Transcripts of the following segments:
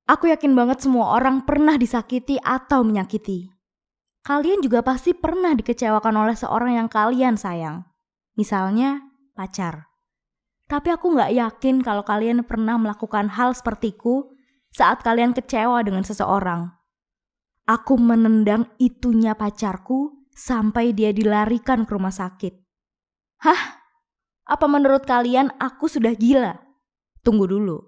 Aku yakin banget semua orang pernah disakiti atau menyakiti. Kalian juga pasti pernah dikecewakan oleh seorang yang kalian sayang. Misalnya, pacar. Tapi aku gak yakin kalau kalian pernah melakukan hal sepertiku saat kalian kecewa dengan seseorang. Aku menendang itunya pacarku sampai dia dilarikan ke rumah sakit. Hah? Apa menurut kalian aku sudah gila? Tunggu dulu.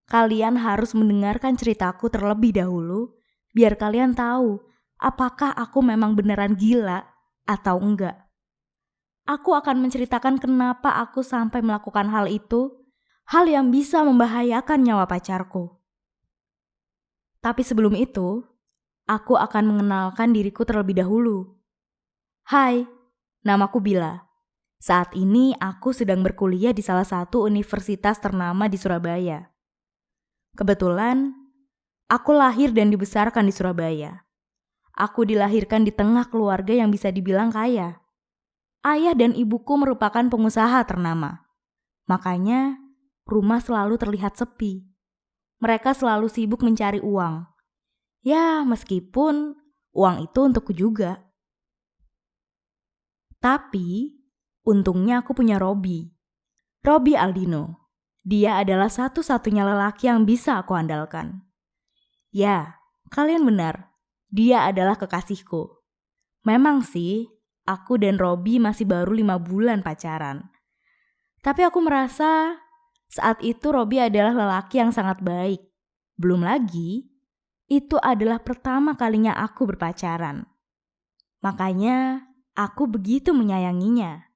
Kalian harus mendengarkan ceritaku terlebih dahulu, biar kalian tahu apakah aku memang beneran gila atau enggak. Aku akan menceritakan kenapa aku sampai melakukan hal itu, hal yang bisa membahayakan nyawa pacarku. Tapi sebelum itu, aku akan mengenalkan diriku terlebih dahulu. Hai, namaku Bila. Saat ini aku sedang berkuliah di salah satu universitas ternama di Surabaya. Kebetulan, aku lahir dan dibesarkan di Surabaya. Aku dilahirkan di tengah keluarga yang bisa dibilang kaya. Ayah dan ibuku merupakan pengusaha ternama. Makanya, rumah selalu terlihat sepi. Mereka selalu sibuk mencari uang. Ya, meskipun uang itu untukku juga. Tapi, untungnya aku punya Robby. Robby Aldino. Dia adalah satu-satunya lelaki yang bisa aku andalkan. Ya, kalian benar. Dia adalah kekasihku. Memang sih, aku dan Robby masih baru 5 bulan pacaran. Tapi aku merasa saat itu Robby adalah lelaki yang sangat baik. Belum lagi, itu adalah pertama kalinya aku berpacaran. Makanya, aku begitu menyayanginya.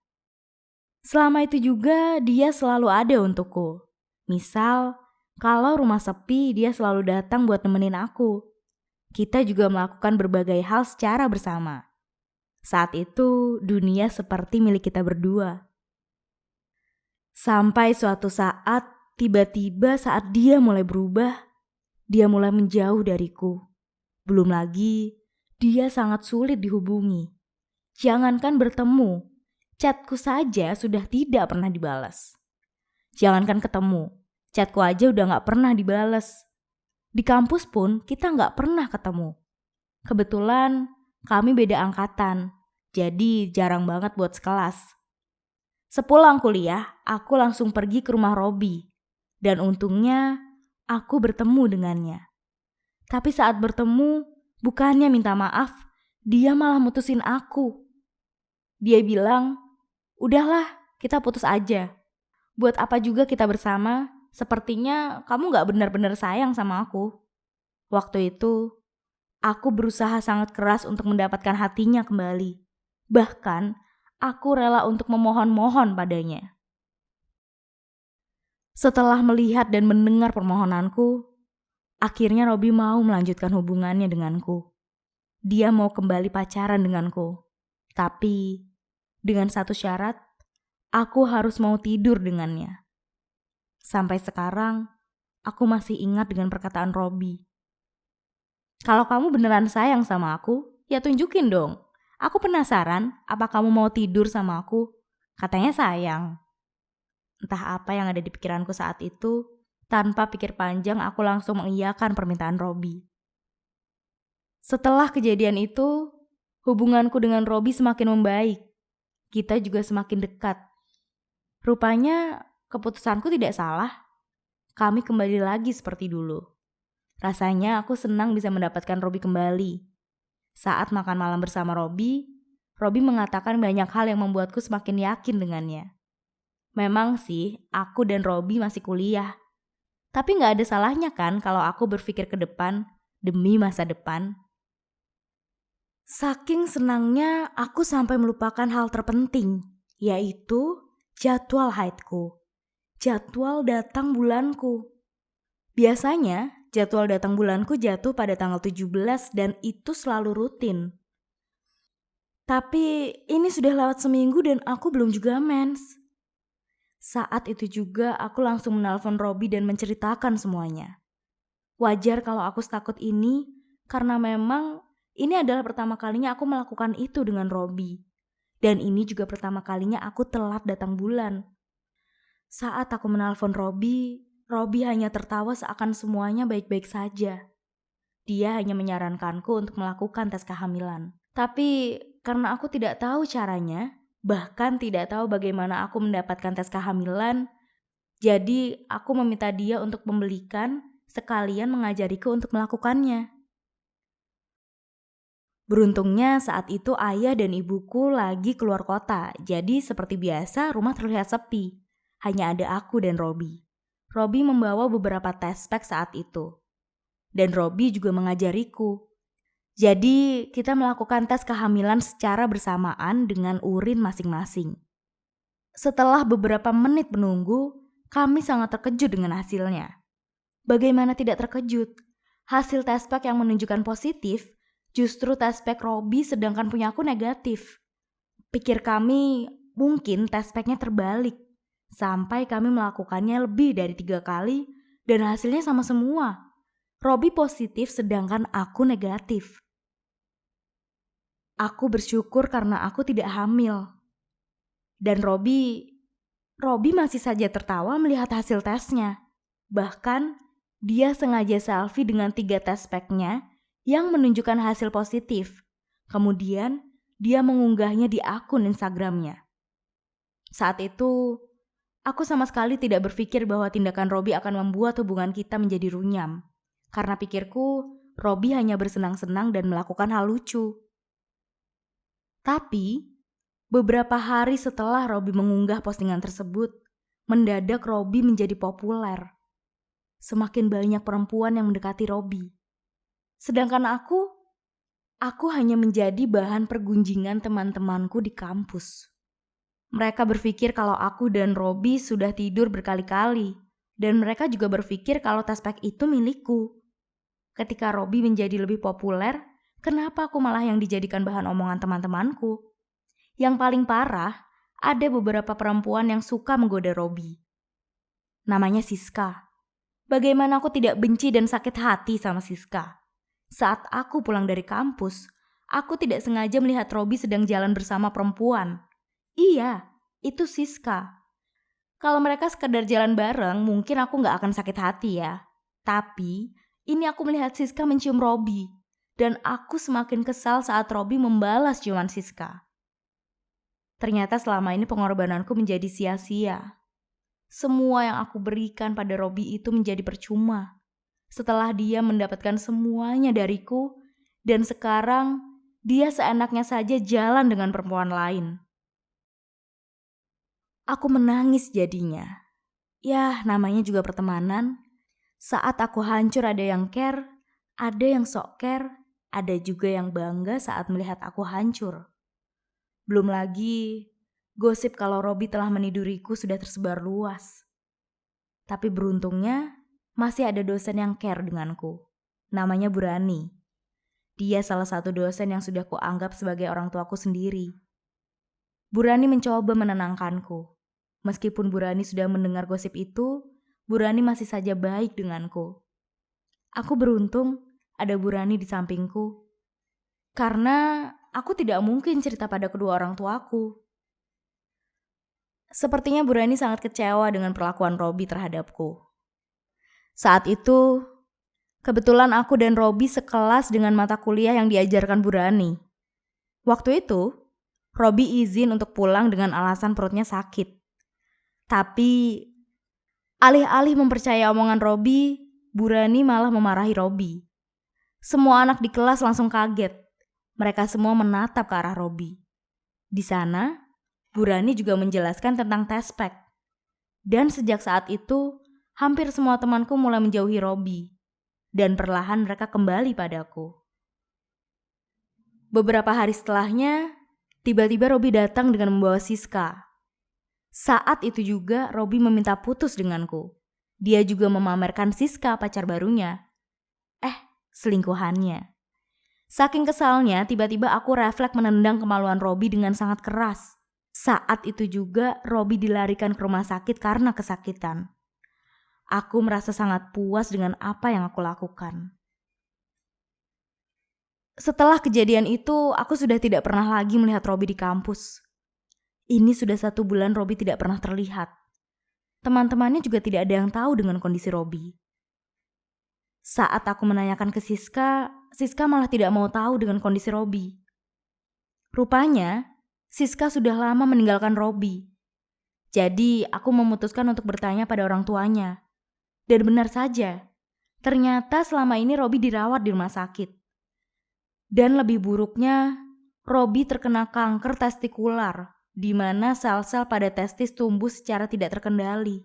Selama itu juga dia selalu ada untukku. Misal, kalau rumah sepi dia selalu datang buat nemenin aku. Kita juga melakukan berbagai hal secara bersama. Saat itu dunia seperti milik kita berdua. Sampai suatu saat, tiba-tiba saat dia mulai berubah, dia mulai menjauh dariku. Belum lagi, dia sangat sulit dihubungi. Jangankan bertemu, chatku saja sudah tidak pernah dibalas. Jangankan ketemu, chatku aja udah gak pernah dibalas. Di kampus pun kita gak pernah ketemu. Kebetulan kami beda angkatan, jadi jarang banget buat sekelas. Sepulang kuliah, aku langsung pergi ke rumah Robby. Dan untungnya aku bertemu dengannya. Tapi saat bertemu, bukannya minta maaf, dia malah mutusin aku. Dia bilang, udahlah kita putus aja. Buat apa juga kita bersama, sepertinya kamu gak benar-benar sayang sama aku. Waktu itu, aku berusaha sangat keras untuk mendapatkan hatinya kembali. Bahkan, aku rela untuk memohon-mohon padanya. Setelah melihat dan mendengar permohonanku, akhirnya Robby mau melanjutkan hubungannya denganku. Dia mau kembali pacaran denganku. Tapi, dengan satu syarat, aku harus mau tidur dengannya. Sampai sekarang, aku masih ingat dengan perkataan Robby. Kalau kamu beneran sayang sama aku, ya tunjukin dong. Aku penasaran apa kamu mau tidur sama aku. Katanya sayang. Entah apa yang ada di pikiranku saat itu, tanpa pikir panjang aku langsung mengiyakan permintaan Robby. Setelah kejadian itu, hubunganku dengan Robby semakin membaik. Kita juga semakin dekat. Rupanya keputusanku tidak salah. Kami kembali lagi seperti dulu. Rasanya aku senang bisa mendapatkan Robby kembali. Saat makan malam bersama Robby mengatakan banyak hal yang membuatku semakin yakin dengannya. Memang sih, aku dan Robby masih kuliah. Tapi gak ada salahnya kan kalau aku berpikir ke depan demi masa depan. Saking senangnya aku sampai melupakan hal terpenting, yaitu jadwal haidku. Jadwal datang bulanku. Biasanya jadwal datang bulanku jatuh pada tanggal 17 dan itu selalu rutin. Tapi ini sudah lewat seminggu dan aku belum juga mens. Saat itu juga aku langsung menelpon Robby dan menceritakan semuanya. Wajar kalau aku takut ini karena memang ini adalah pertama kalinya aku melakukan itu dengan Robby. Dan ini juga pertama kalinya aku telat datang bulan. Saat aku menelpon Robby, Robi hanya tertawa seakan semuanya baik-baik saja. Dia hanya menyarankanku untuk melakukan tes kehamilan. Tapi karena aku tidak tahu caranya, bahkan tidak tahu bagaimana aku mendapatkan tes kehamilan, jadi aku meminta dia untuk membelikan sekalian mengajariku untuk melakukannya. Beruntungnya saat itu ayah dan ibuku lagi keluar kota, jadi seperti biasa rumah terlihat sepi. Hanya ada aku dan Robi. Robi membawa beberapa tes pack saat itu. Dan Robi juga mengajariku. Jadi kita melakukan tes kehamilan secara bersamaan dengan urin masing-masing. Setelah beberapa menit menunggu, kami sangat terkejut dengan hasilnya. Bagaimana tidak terkejut? Hasil tes pack yang menunjukkan positif, justru tes pack Robi sedangkan punya aku negatif. Pikir kami mungkin tes packnya terbalik. Sampai kami melakukannya lebih dari 3 kali dan hasilnya sama semua. Robi positif sedangkan aku negatif. Aku bersyukur karena aku tidak hamil. Dan Robi masih saja tertawa melihat hasil tesnya. Bahkan dia sengaja selfie dengan 3 tes packnya yang menunjukkan hasil positif. Kemudian dia mengunggahnya di akun Instagramnya. Saat itu, aku sama sekali tidak berpikir bahwa tindakan Robi akan membuat hubungan kita menjadi runyam. Karena pikirku, Robi hanya bersenang-senang dan melakukan hal lucu. Tapi, beberapa hari setelah Robi mengunggah postingan tersebut, mendadak Robi menjadi populer. Semakin banyak perempuan yang mendekati Robi. Sedangkan aku hanya menjadi bahan pergunjingan teman-temanku di kampus. Mereka berpikir kalau aku dan Robi sudah tidur berkali-kali. Dan mereka juga berpikir kalau tes pack itu milikku. Ketika Robi menjadi lebih populer, kenapa aku malah yang dijadikan bahan omongan teman-temanku? Yang paling parah, ada beberapa perempuan yang suka menggoda Robi. Namanya Siska. Bagaimana aku tidak benci dan sakit hati sama Siska? Saat aku pulang dari kampus, aku tidak sengaja melihat Robi sedang jalan bersama perempuan. Iya, itu Siska. Kalau mereka sekedar jalan bareng, mungkin aku gak akan sakit hati ya. Tapi, ini aku melihat Siska mencium Robi. Dan aku semakin kesal saat Robi membalas ciuman Siska. Ternyata selama ini pengorbananku menjadi sia-sia. Semua yang aku berikan pada Robi itu menjadi percuma. Setelah dia mendapatkan semuanya dariku, dan sekarang dia seenaknya saja jalan dengan perempuan lain. Aku menangis jadinya. Ya, namanya juga pertemanan. Saat aku hancur ada yang care, ada yang sok care, ada juga yang bangga saat melihat aku hancur. Belum lagi, gosip kalau Robi telah meniduriku sudah tersebar luas. Tapi beruntungnya, masih ada dosen yang care denganku. Namanya Bu Rani. Dia salah satu dosen yang sudah kuanggap sebagai orang tuaku sendiri. Bu Rani mencoba menenangkanku. Meskipun Bu Rani sudah mendengar gosip itu, Bu Rani masih saja baik denganku. Aku beruntung ada Bu Rani di sampingku. Karena aku tidak mungkin cerita pada kedua orang tuaku. Sepertinya Bu Rani sangat kecewa dengan perlakuan Robi terhadapku. Saat itu, kebetulan aku dan Robi sekelas dengan mata kuliah yang diajarkan Bu Rani. Waktu itu, Robi izin untuk pulang dengan alasan perutnya sakit. Tapi, alih-alih mempercayai omongan Robi, Bu Rani malah memarahi Robi. Semua anak di kelas langsung kaget. Mereka semua menatap ke arah Robi. Di sana, Bu Rani juga menjelaskan tentang tes pack. Dan sejak saat itu, hampir semua temanku mulai menjauhi Robi. Dan perlahan mereka kembali padaku. Beberapa hari setelahnya, tiba-tiba Robi datang dengan membawa Siska. Saat itu juga Robi meminta putus denganku. Dia juga memamerkan Siska pacar barunya. Selingkuhannya. Saking kesalnya, tiba-tiba aku refleks menendang kemaluan Robi dengan sangat keras. Saat itu juga Robi dilarikan ke rumah sakit karena kesakitan. Aku merasa sangat puas dengan apa yang aku lakukan. Setelah kejadian itu, aku sudah tidak pernah lagi melihat Robi di kampus. Ini sudah 1 bulan Robi tidak pernah terlihat. Teman-temannya juga tidak ada yang tahu dengan kondisi Robi. Saat aku menanyakan ke Siska malah tidak mau tahu dengan kondisi Robi. Rupanya, Siska sudah lama meninggalkan Robi. Jadi, aku memutuskan untuk bertanya pada orang tuanya. Dan benar saja, ternyata selama ini Robi dirawat di rumah sakit. Dan lebih buruknya, Robi terkena kanker testikular, di mana sel-sel pada testis tumbuh secara tidak terkendali.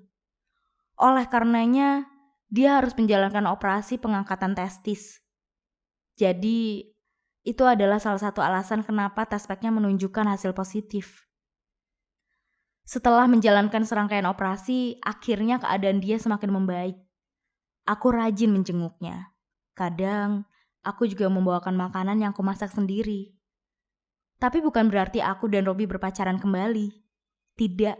Oleh karenanya, dia harus menjalankan operasi pengangkatan testis. Jadi, itu adalah salah satu alasan kenapa tes packnya menunjukkan hasil positif. Setelah menjalankan serangkaian operasi, akhirnya keadaan dia semakin membaik. Aku rajin menjenguknya. Kadang, aku juga membawakan makanan yang aku masak sendiri. Tapi bukan berarti aku dan Robi berpacaran kembali. Tidak.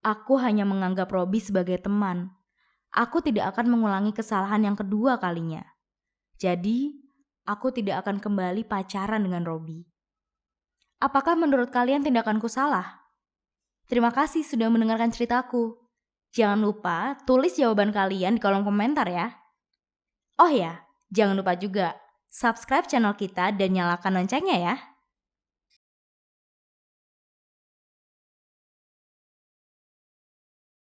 Aku hanya menganggap Robi sebagai teman. Aku tidak akan mengulangi kesalahan yang kedua kalinya. Jadi, aku tidak akan kembali pacaran dengan Robi. Apakah menurut kalian tindakanku salah? Terima kasih sudah mendengarkan ceritaku. Jangan lupa tulis jawaban kalian di kolom komentar ya. Oh ya, jangan lupa juga subscribe channel kita dan nyalakan loncengnya ya.